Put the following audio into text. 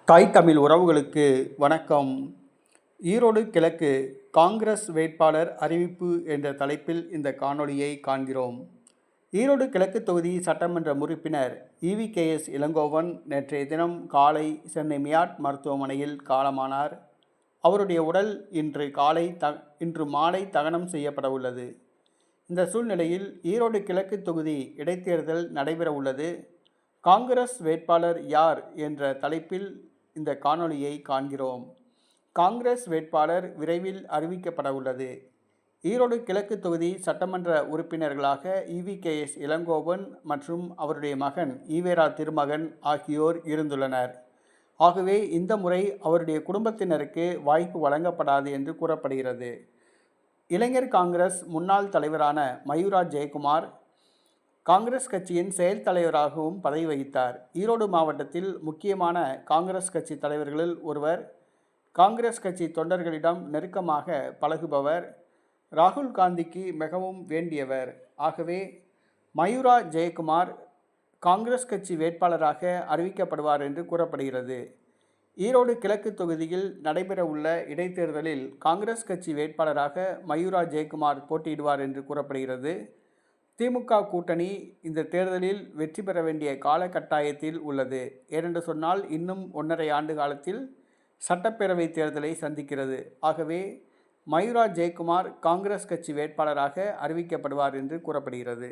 தாய் தமிழ் உறவுகளுக்கு வணக்கம். ஈரோடு கிழக்கு காங்கிரஸ் வேட்பாளர் அறிவிப்பு என்ற தலைப்பில் இந்த காணொளியை காண்கிறோம். ஈரோடு கிழக்கு தொகுதி சட்டமன்ற உறுப்பினர் EVKS இளங்கோவன் நேற்றைய தினம் காலை சென்னை மியாட் மருத்துவமனையில் காலமானார். அவருடைய உடல் இன்று மாலை தகனம் செய்யப்பட உள்ளது. இந்த சூழ்நிலையில் ஈரோடு கிழக்கு தொகுதி இடைத்தேர்தல் நடைபெற உள்ளது. காங்கிரஸ் வேட்பாளர் யார் என்ற தலைப்பில் இந்த காணொளியை காண்கிறோம். காங்கிரஸ் வேட்பாளர் விரைவில் அறிவிக்கப்பட உள்ளது. ஈரோடு கிழக்கு தொகுதி சட்டமன்ற உறுப்பினர்களாக EVKS இளங்கோவன் மற்றும் அவருடைய மகன் ஈவேரா திருமகன் ஆகியோர் இருந்துள்ளனர். ஆகவே இந்த முறை அவருடைய குடும்பத்தினருக்கு வாய்ப்பு வழங்கப்படாது என்று கூறப்படுகிறது. இளைஞர் காங்கிரஸ் முன்னாள் தலைவரான மயூரா ஜெயக்குமார் காங்கிரஸ் கட்சியின் செயல் தலைவராகவும் பதவி வகித்தார். ஈரோடு மாவட்டத்தில் முக்கியமான காங்கிரஸ் கட்சி தலைவர்களில் ஒருவர். காங்கிரஸ் கட்சி தொண்டர்களிடம் நெருக்கமாக பழகுபவர். ராகுல் காந்திக்கு மிகவும் வேண்டியவர். ஆகவே மயூரா ஜெயக்குமார் காங்கிரஸ் கட்சி வேட்பாளராக அறிவிக்கப்படுவார் என்று கூறப்படுகிறது. ஈரோடு கிழக்கு தொகுதியில் நடைபெற உள்ள இடைத்தேர்தலில் காங்கிரஸ் கட்சி வேட்பாளராக மயூரா ஜெயக்குமார் போட்டியிடுவார் என்று கூறப்படுகிறது. திமுக கூட்டணி இந்த தேர்தலில் வெற்றி பெற வேண்டிய காலகட்டாயத்தில் உள்ளது. ஏனென்று சொன்னால் இன்னும் 1.5 ஆண்டு காலத்தில் சட்டப்பேரவை தேர்தலை சந்திக்கிறது. ஆகவே மயூரா ஜெயக்குமார் காங்கிரஸ் கட்சி வேட்பாளராக அறிவிக்கப்படுவார் என்று கூறப்படுகிறது.